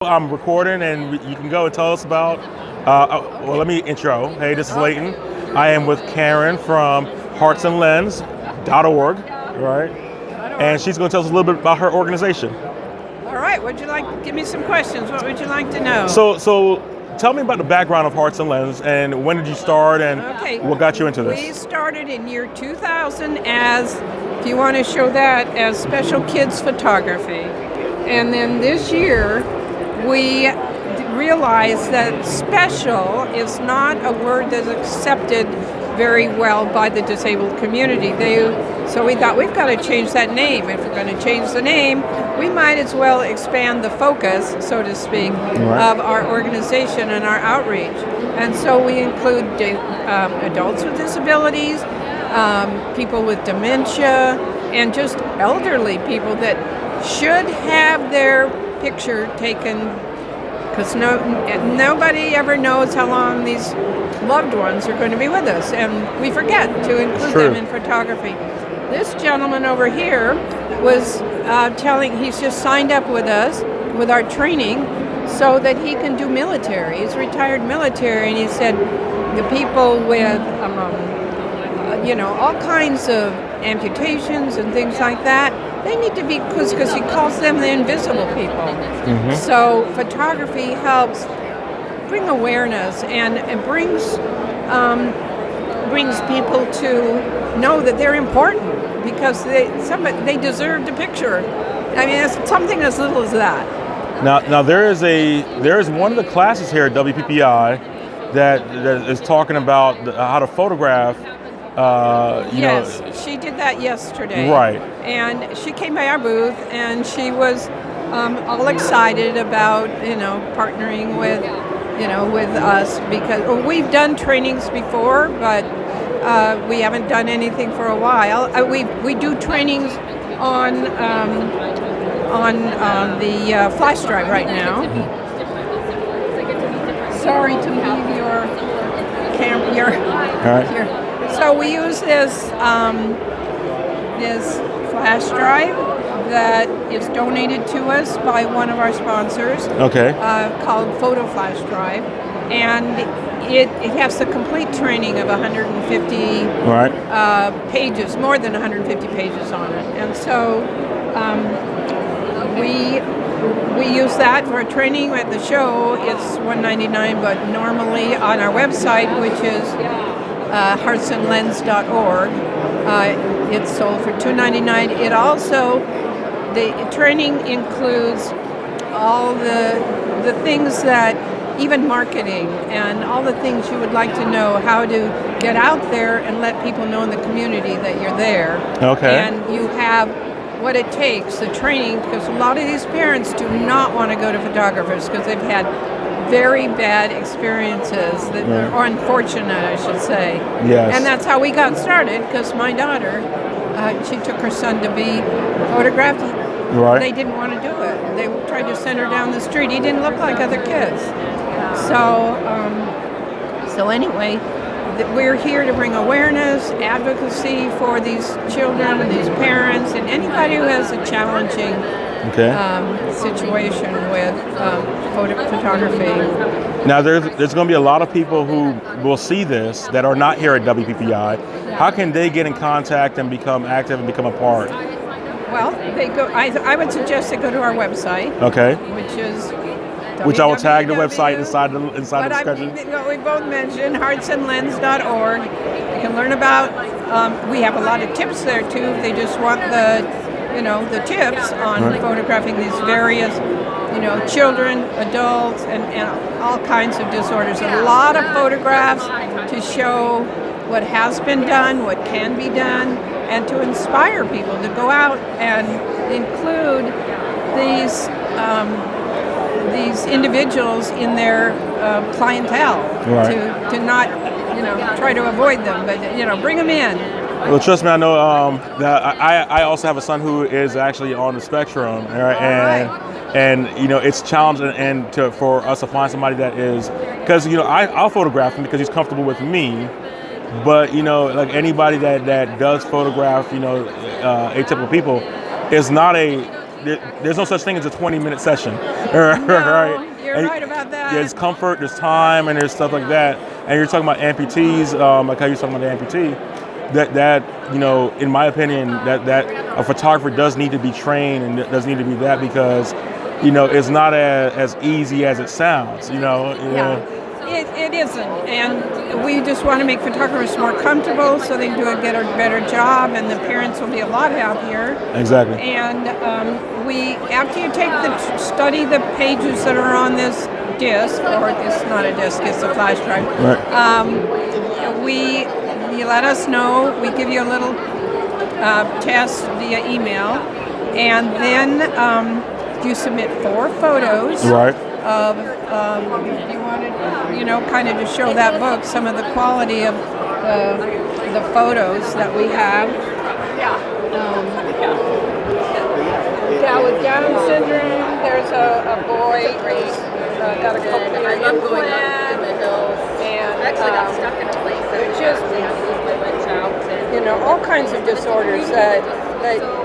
I'm recording, and you can go and tell us about. Well, let me intro. Hey, this is Leighton. I am with Karen from heartsandlens.org, right? And she's going to tell us a little bit about her organization. All right. Would you like? Give me some questions. What would you like to know? So tell me about the background of Hearts and Lens, and when did you start, and what got you into this? We started in year 2000 as, if you want to show that, as special kids photography, and then this year we realized that special is not a word that's accepted very well by the disabled community. So we thought we've got to change that name. If we're going to change the name, we might as well expand the focus, so to speak, of our organization and our outreach. And so we include adults with disabilities, people with dementia, and just elderly people that should have their picture taken, because nobody ever knows how long these loved ones are going to be with us, and we forget to include them in photography. This gentleman over here was he's just signed up with us with our training so that he can do military. He's retired military, and he said the people with all kinds of amputations and things like that, they need to be, because he calls them the invisible people. Mm-hmm. So photography helps bring awareness and brings people to know that they're important, because they deserve the picture. I mean, it's something as little as that. Now there is one of the classes here at WPPI that is talking about how to photograph. Yes, she did that yesterday. Right. And she came by our booth, and she was all excited about partnering with us, because we've done trainings before, but we haven't done anything for a while. We do trainings on the flash drive right now. Sorry to leave your camera. So we use this flash drive that is donated to us by one of our sponsors. Okay. Called Photo Flash Drive, and it has the complete training of 150 pages, more than 150 pages on it, and so we use that for training. At the show, it's $199, but normally on our website, which is heartsandlens.org, it's sold for $299. It also, the training includes all the things that, even marketing and all the things you would like to know, how to get out there and let people know in the community that you're there. Okay. And you have what it takes, the training, because a lot of these parents do not want to go to photographers because they've had very bad experiences, or unfortunate, I should say. Yes. And that's how we got started, because my daughter, she took her son to be photographed. Right. They didn't want to do it. They tried to send her down the street. He didn't look like other kids. So anyway, we're here to bring awareness, advocacy for these children and these parents, and anybody who has a challenging situation with photography. Now, there's going to be a lot of people who will see this that are not here at WPPI. How can they get in contact and become active and become a part? Well, they go. I would suggest they go to our website. Okay. Which I will tag the website inside the discussion. We both mentioned heartsandlens.org. You can learn about. We have a lot of tips there too. If they just want the tips on photographing these various, children, adults, and all kinds of disorders. A lot of photographs to show what has been done, what can be done, and to inspire people to go out and include these individuals in their clientele, to not try to avoid them, but bring them in. Well, trust me, I know that I also have a son who is actually on the spectrum, and it's challenging for us to find somebody that is, because I'll photograph him because he's comfortable with me, but like anybody that does photograph atypical people is not a there's no such thing as a 20-minute session, No, you're right about that. There's comfort, there's time, and there's stuff like that. And you're talking about amputees, like how you're talking about the amputee. That in my opinion, that a photographer does need to be trained and does need to be that, because it's not as easy as it sounds. Yeah. It isn't, and we just want to make photographers more comfortable so they can get a better job, and the parents will be a lot happier. Exactly. And after you study the pages that are on this disc, or it's not a disc, it's a flash drive. Right. You let us know. We give you a little test via email, and then you submit 4 photos. Right. Of if you wanted, kind of to show that book, some of the quality of the photos that we have. With Down syndrome, there's a boy who's got a cochlear implant, and actually got stuck in a place just all kinds of disorders that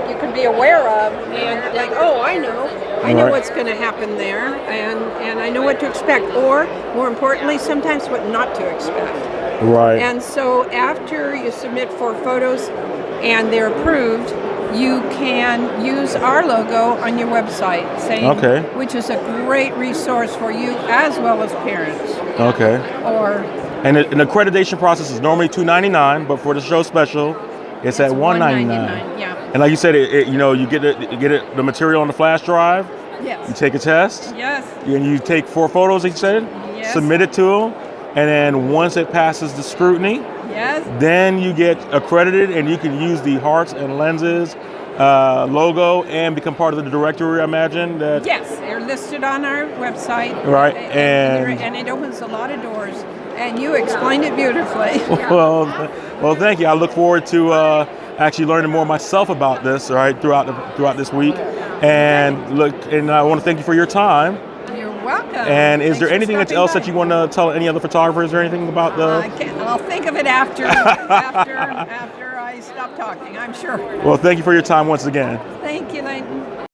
you can be aware of, and like, oh, I know what's going to happen there, and I know what to expect, or more importantly, sometimes what not to expect. Right. And so after you submit 4 photos and they're approved, you can use our logo on your website, which is a great resource for you as well as parents. Okay. And an accreditation process is normally $299, but for the show special, it's at $199. Yeah. And like you said, you get the material on the flash drive. Yes. You take a test. Yes. And you take 4 photos, like you said. Yes. Submit it to them, and then once it passes the scrutiny, yes, then you get accredited, and you can use the Hearts and Lenses logo and become part of the directory. I imagine that. Yes, they're listed on our website. Right, and it opens a lot of doors. And you explained it beautifully. Well, thank you. I look forward to actually learning more myself about this, throughout this week. And I want to thank you for your time. You're welcome. And is there Thanks anything for else stopping that you want to tell any other photographers or anything about the? I'll think of it after I stop talking, I'm sure. Well, thank you for your time once again. Thank you, Leighton.